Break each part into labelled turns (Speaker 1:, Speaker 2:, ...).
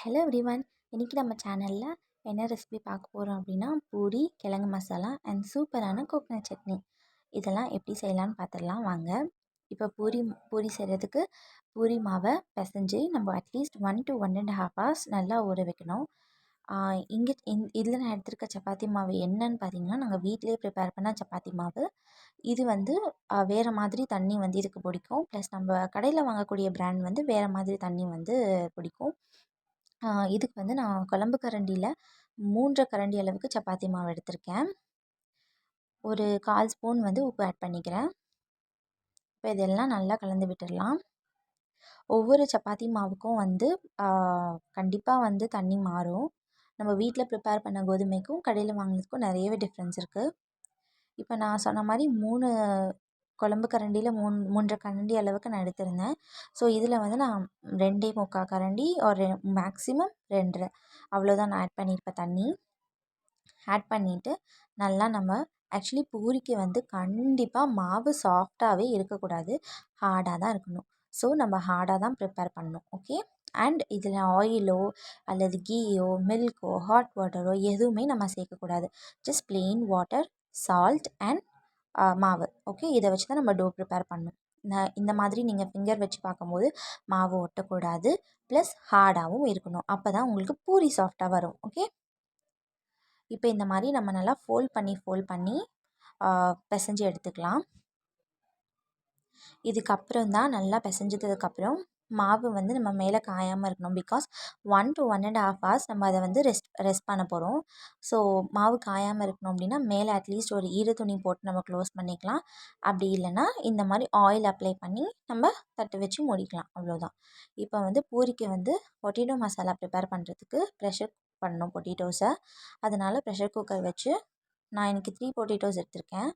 Speaker 1: Hello everyone. இன்றைக்கி நம்ம சேனலில் என்ன ரெசிபி பார்க்க போகிறோம் அப்படின்னா பூரி, கிழங்கு மசாலா அண்ட் சூப்பரான கோகனட் சட்னி. இதெல்லாம் எப்படி செய்யலான்னு பார்த்துடலாம் வாங்க. இப்போ பூரி செய்கிறதுக்கு பூரி மாவை பிசைஞ்சு நம்ம அட்லீஸ்ட் 1 to 1.5 hours நல்லா ஊற வைக்கணும். இதில் நான் எடுத்திருக்க சப்பாத்தி மாவு என்னன்னு பார்த்தீங்கன்னா, நாங்கள் வீட்டிலே ப்ரிப்பேர் பண்ண சப்பாத்தி மாவு. இது வந்து வேறு மாதிரி தண்ணி வந்து இதுக்கு பிடிக்கும். ப்ளஸ் நம்ம கடையில் வாங்கக்கூடிய பிராண்ட் வந்து வேறு மாதிரி தண்ணி வந்து பிடிக்கும். இதுக்கு வந்து நான் குழம்பு கரண்டியில் 3 கரண்டி அளவுக்கு சப்பாத்தி மாவு எடுத்திருக்கேன். ஒரு 1/4 ஸ்பூன் வந்து உப்பு ஆட் பண்ணிக்கிறேன். இப்போ இதெல்லாம் நல்லா கலந்து விட்டுடலாம். ஒவ்வொரு சப்பாத்தி மாவுக்கும் வந்து கண்டிப்பாக வந்து தண்ணி மாறும். நம்ம வீட்டில் ப்ரிப்பேர் பண்ண கோதுமைக்கும் கடையில் வாங்கினதுக்கும் நிறையவே டிஃப்ரென்ஸ் இருக்குது. இப்போ நான் சொன்ன மாதிரி 3 குழம்பு கரண்டியில் 3 கரண்டி அளவுக்கு நான் எடுத்திருந்தேன். ஸோ இதில் வந்து நான் 2.25 கரண்டி ஒரு மேக்ஸிமம் 2 அவ்வளோதான் நான் ஆட் பண்ணியிருப்பேன் தண்ணி. ஆட் பண்ணிவிட்டு நல்லா நம்ம ஆக்சுவலி பூரிக்கு வந்து கண்டிப்பாக மாவு சாஃப்டாகவே இருக்கக்கூடாது, ஹார்டாக தான் இருக்கணும். ஸோ நம்ம ஹார்டாக தான் ப்ரிப்பேர் பண்ணணும். ஓகே. அண்ட் இதில் ஆயிலோ அல்லது கீயோ மில்க்கோ ஹாட் வாட்டரோ எதுவுமே நம்ம சேர்க்கக்கூடாது. Just plain water, salt and மாவு. ஓகே. இதை வச்சு தான் நம்ம டோ ப்ரிப்பேர் பண்ணணும். இந்த மாதிரி நீங்கள் ஃபிங்கர் வச்சு பார்க்கும்போது மாவு ஒட்டக்கூடாது, ப்ளஸ் ஹார்டாகவும் இருக்கணும். அப்போ தான் உங்களுக்கு பூரி சாஃப்டாக வரும். ஓகே. இப்போ இந்த மாதிரி நம்ம நல்லா ஃபோல்ட் பண்ணி பிசைஞ்சு எடுத்துக்கலாம். இதுக்கப்புறம் தான் நல்லா பிசைஞ்சதுக்கப்புறம் மாவு வந்து நம்ம மேலே காயாமல் இருக்கணும். பிகாஸ் 1 to 1.5 hours நம்ம அதை வந்து ரெஸ்ட் பண்ண போகிறோம். ஸோ மாவு காயாமல் இருக்கணும் அப்படின்னா மேலே அட்லீஸ்ட் ஒரு ஈரத்துணி போட்டு நம்ம க்ளோஸ் பண்ணிக்கலாம். அப்படி இல்லைன்னா இந்த மாதிரி ஆயில் அப்ளை பண்ணி நம்ம தட்டு வச்சு மூடிக்கலாம். அவ்வளோதான். இப்போ வந்து பூரிக்கு வந்து பொட்டேட்டோ மசாலா ப்ரிப்பேர் பண்ணுறதுக்கு ப்ரெஷர் பண்ணணும் பொட்டேட்டோஸை. அதனால் ப்ரெஷர் குக்கர் வச்சு நான் இன்றைக்கி 3 பொட்டேட்டோஸ் எடுத்திருக்கேன்.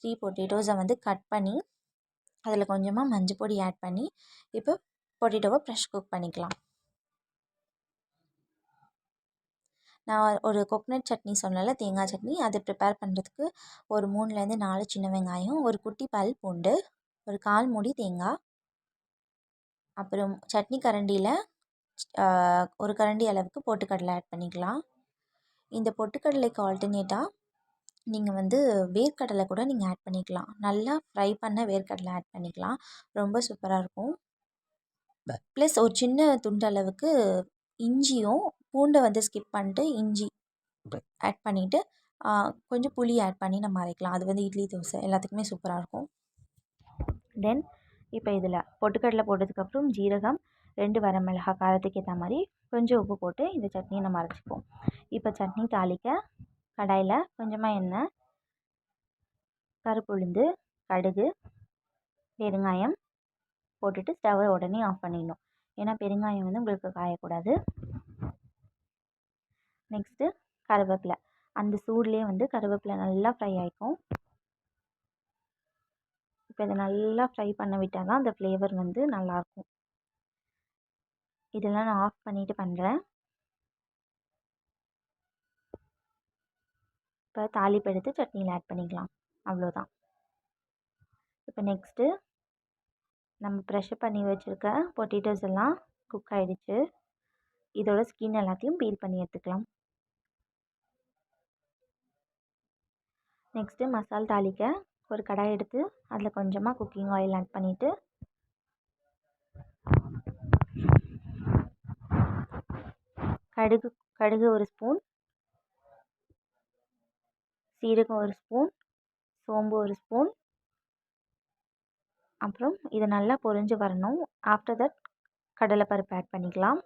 Speaker 1: 3 பொட்டேட்டோஸை வந்து கட் பண்ணி அதில் கொஞ்சமாக மஞ்சள் பொடி ஆட் பண்ணி இப்போ பொட்டேட்டோவை ப்ரெஷர் குக் பண்ணிக்கலாம். நான் ஒரு கோகனட் சட்னி சொன்னல, தேங்காய் சட்னி, அதை ப்ரிப்பேர் பண்ணுறதுக்கு ஒரு 3லேருந்து 4 சின்ன வெங்காயம், ஒரு குட்டி பல் பூண்டு, ஒரு 1/4 மூடி தேங்காய், அப்புறம் சட்னி கரண்டியில் ஒரு கரண்டி அளவுக்கு பொட்டுக்கடலை ஆட் பண்ணிக்கலாம். இந்த பொட்டுக்கடலைக்கு ஆல்டர்னேட்டாக நீங்கள் வந்து வேர்க்கடலை கூட நீங்கள் ஆட் பண்ணிக்கலாம். நல்லா ஃப்ரை பண்ண வேர்க்கடலை ஆட் பண்ணிக்கலாம். ரொம்ப சூப்பராக இருக்கும். ப்ளஸ் ஒரு சின்ன துண்டு அளவுக்கு இஞ்சியும் பூண்டை வந்து ஸ்கிப் பண்ணிட்டு இஞ்சி ஆட் பண்ணிவிட்டு கொஞ்சம் புளி ஆட் பண்ணி நம்ம அரைக்கலாம். அது வந்து இட்லி, தோசை எல்லாத்துக்குமே சூப்பராக இருக்கும். தென் இப்போ இதில் பொட்டுக்கடலை போட்டதுக்கப்புறம் ஜீரகம், 2 வரமிளகாய் காரத்துக்கு ஏற்ற மாதிரி கொஞ்சம் உப்பு போட்டு இந்த சட்னியை நம்ம அரைச்சிப்போம். இப்போ சட்னி தாளிக்க கடாயில் கொஞ்சமாக எண்ணெய், கருப்பு உளுந்து, கடுகு, பெருங்காயம் போட்டுட்டு ஸ்டவ்வை உடனே ஆஃப் பண்ணிடணும். ஏன்னா பெருங்காயம் வந்து உங்களுக்கு காயக்கூடாது. நெக்ஸ்ட்டு கருவேப்பிலை. அந்த சூட்லேயே வந்து கருவேப்பிலை நல்லா ஃப்ரை ஆகிக்கும். இப்போ இதை நல்லா ஃப்ரை பண்ண விட்டால் தான் அந்த ஃப்ளேவர் வந்து நல்லாயிருக்கும். இதெல்லாம் நான் ஆஃப் பண்ணிவிட்டு பண்ணுறேன். இப்போ தாளிப்பு எடுத்து சட்னியில் ஆட் பண்ணிக்கலாம். அவ்வளோதான். இப்போ நெக்ஸ்ட்டு நம்ம ப்ரெஷர் பண்ணி வச்சுருக்க பொட்டேட்டோஸ் எல்லாம் குக் ஆகிடுச்சு. இதோட ஸ்கின் எல்லாத்தையும் பீல் பண்ணி எடுத்துக்கலாம். நெக்ஸ்ட்டு மசால் தாளிக்க ஒரு கடாய் எடுத்து அதில் கொஞ்சமாக குக்கிங் ஆயில் ஆட் பண்ணிவிட்டு கடுகு ஒரு ஸ்பூன், சீரகம் ஒரு ஸ்பூன், சோம்பு ஒரு ஸ்பூன், அப்புறம் இது நல்லா பொரிஞ்சு வரணும். ஆஃப்டர் தட் கடலைப்பருப்பு ஆட் பண்ணிக்கலாம்.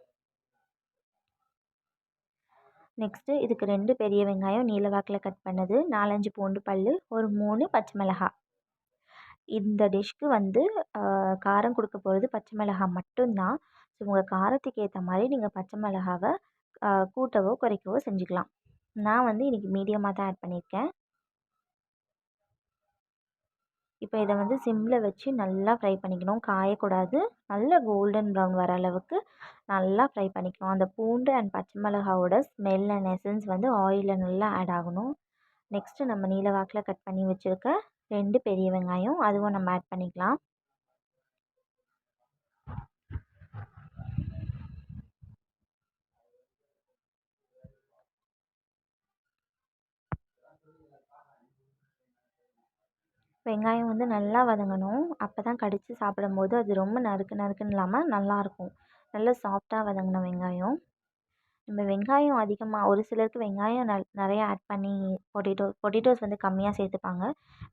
Speaker 1: நெக்ஸ்ட்டு இதுக்கு 2 பெரிய வெங்காயம் நீல வாக்கில் கட் பண்ணது, 4-5 பூண்டு பல், ஒரு 3 பச்சை மிளகாய். இந்த டிஷ்க்கு வந்து காரம் கொடுக்க போகிறது பச்சை மிளகாய் மட்டும்தான். ஸோ உங்கள் காரத்துக்கு ஏற்ற மாதிரி நீங்கள் பச்சை மிளகாவை கூட்டவோ குறைக்கவோ செஞ்சுக்கலாம். நான் வந்து இன்றைக்கி மீடியமாக தான் ஆட் பண்ணியிருக்கேன். இப்போ இதை வந்து சிம்மில் வச்சு நல்லா ஃப்ரை பண்ணிக்கணும். காயக்கூடாது. நல்ல கோல்டன் ப்ரௌன் வர அளவுக்கு நல்லா ஃப்ரை பண்ணிக்கணும். அந்த பூண்டு அண்ட் பச்சை மிளகாவோட ஸ்மெல் அண்ட் எசன்ஸ் வந்து ஆயிலில் நல்லா ஆட் ஆகணும். நெக்ஸ்ட்டு நம்ம நீல வாக்கில் கட் பண்ணி வச்சுருக்க 2 பெரிய வெங்காயம், அதுவும் நம்ம ஆட் பண்ணிக்கலாம். வெங்காயம் வந்து நல்லா வதங்கணும். அப்போ தான் கடித்து சாப்பிடும்போது அது ரொம்ப நறுக்கு நறுக்குன்னு இல்லாமல் நல்லாயிருக்கும். நல்லா சாஃப்டாக வதங்கின வெங்காயம். நம்ம வெங்காயம் அதிகமாக ஒரு சிலருக்கு வெங்காயம் நிறையா ஆட் பண்ணி பொட்டேட்டோஸ் வந்து கம்மியாக சேர்த்துப்பாங்க.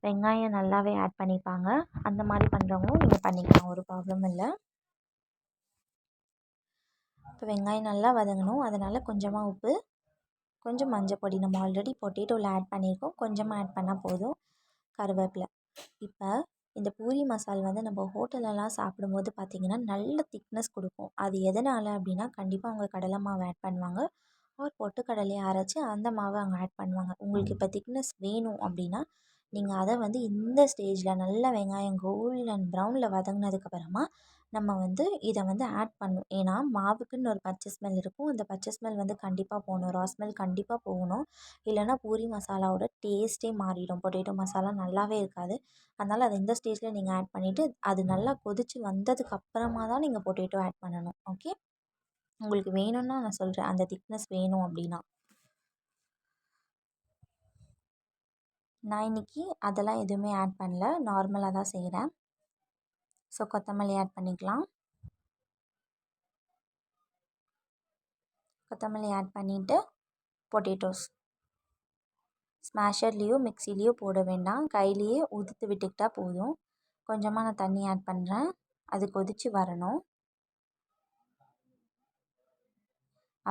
Speaker 1: வெங்காயம் நல்லாவே ஆட் பண்ணிப்பாங்க. அந்த மாதிரி பண்ணுறவங்களும் நீங்கள் பண்ணிக்கலாம், ஒரு ப்ராப்ளம் இல்லை. இப்போ வெங்காயம் நல்லா வதங்கணும். அதனால் கொஞ்சமாக உப்பு, கொஞ்சம் மஞ்சள் பொடி, நம்ம ஆல்ரெடி பொட்டேட்டோவில் ஆட் பண்ணியிருக்கோம், கொஞ்சமாக ஆட் பண்ணால் போதும். கருவேப்பிலை. இப்போ இந்த பூரி மசால் வந்து நம்ம ஹோட்டலெல்லாம் சாப்பிடும்போது பார்த்திங்கன்னா நல்ல திக்னஸ் கொடுக்கும். அது எதனால் அப்படின்னா கண்டிப்பாக அவங்க கடலை மாவு ஆட் பண்ணுவாங்க, ஒரு பொட்டுக்கடலையை அரைச்சி அந்த மாவை அவங்க ஆட் பண்ணுவாங்க. உங்களுக்கு இப்போ திக்னஸ் வேணும் அப்படின்னா நீங்கள் அதை வந்து இந்த ஸ்டேஜில் நல்ல வெங்காயம் கோல்டன் ப்ரௌனில் வதங்கினதுக்கப்புறமா நம்ம வந்து இதை வந்து ஆட் பண்ணணும். ஏன்னா மாவுக்குன்னு ஒரு பச்சை ஸ்மெல் இருக்கும். அந்த பச்சை ஸ்மெல் வந்து கண்டிப்பாக போகணும், ரா ஸ்மெல் கண்டிப்பாக போகணும். இல்லைனா பூரி மசாலாவோட டேஸ்ட்டே மாறிடும், பொட்டேட்டோ மசாலா நல்லாவே இருக்காது. அதனால் அதை இந்த ஸ்டேஜில் நீங்கள் ஆட் பண்ணிவிட்டு அது நல்லா கொதித்து வந்ததுக்கப்புறமா தான் நீங்கள் பொட்டேட்டோ ஆட் பண்ணணும். ஓகே, உங்களுக்கு வேணும்னா நான் சொல்கிறேன், அந்த திக்னஸ் வேணும் அப்படின்னா. நான் இன்றைக்கி அதெல்லாம் எதுவுமே ஆட் பண்ணல, நார்மலாக தான் செய்கிறேன். ஸோ கொத்தமல்லி ஆட் பண்ணிக்கலாம். கொத்தமல்லி ஆட் பண்ணிவிட்டு பொட்டேட்டோஸ் ஸ்மாஷர்லேயோ மிக்சிலேயோ போட வேண்டாம், கையிலேயே உதுத்து விட்டுக்கிட்டால் போதும். கொஞ்சமாக நான் தண்ணி ஆட் பண்ணுறேன், அது கொதித்து வரணும்.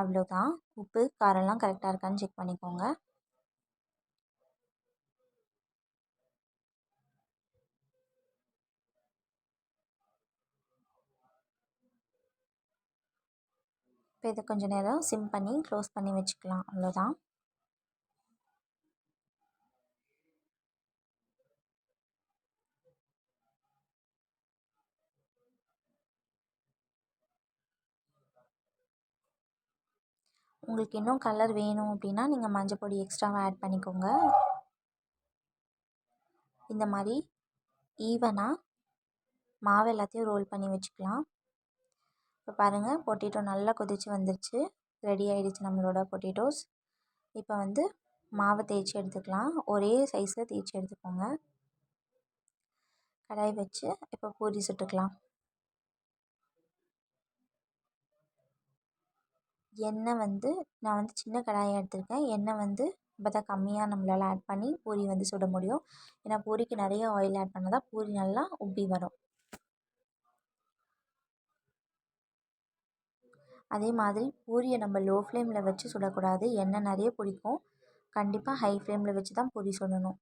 Speaker 1: அவ்வளோதான். உப்பு காரம்லாம் கரெக்டாக இருக்கான்னு செக் பண்ணிக்கோங்க. இப்போ இதை கொஞ்சம் நேரம் சிம் பண்ணி க்ளோஸ் பண்ணி வச்சுக்கலாம். அவ்வளோதான். உங்களுக்கு இன்னும் கலர் வேணும் அப்படின்னா நீங்கள் மஞ்சள் பொடி எக்ஸ்ட்ராவாக ஆட் பண்ணிக்கோங்க. இந்த மாதிரி ஈவனாக மாவு எல்லாத்தையும் ரோல் பண்ணி வச்சுக்கலாம். இப்போ பாருங்கள், பொட்டேட்டோ நல்லா கொதித்து வந்துருச்சு, ரெடி ஆகிடுச்சு நம்மளோட பொட்டேட்டோஸ். இப்போ வந்து மாவை தேய்ச்சி எடுத்துக்கலாம், ஒரே சைஸில் தேய்ச்சி எடுத்துக்கோங்க. கடாய் வச்சு இப்போ பூரி சுட்டுக்கலாம். எண்ணெய் வந்து நான் வந்து சின்ன கடாயை எடுத்திருக்கேன். எண்ணெய் வந்து இப்போ தான் கம்மியாக நம்மளால் ஆட் பண்ணி பூரி வந்து சுட முடியும். ஏன்னா பூரிக்கு நிறைய ஆயில் ஆட் பண்ணால் தான் பூரி நல்லா உப்பி வரும். அதே மாதிரி பூரியை நம்ம லோ ஃப்ளேமில் வச்சு சுடக்கூடாது, எண்ணெய் நிறைய பிடிக்கும். கண்டிப்பாக ஹை ஃப்ளேமில் வச்சு தான் பூரி சுடணும்.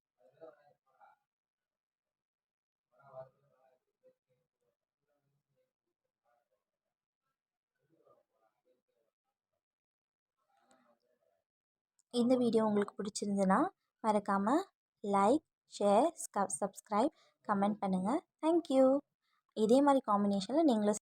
Speaker 1: இந்த வீடியோ உங்களுக்கு பிடிச்சிருந்துன்னா மறக்காமல் லைக், ஷேர், சப்ஸ்கிரைப், கமெண்ட் பண்ணுங்கள். தேங்க்யூ. இதே மாதிரி காம்பினேஷனில் நீங்களும்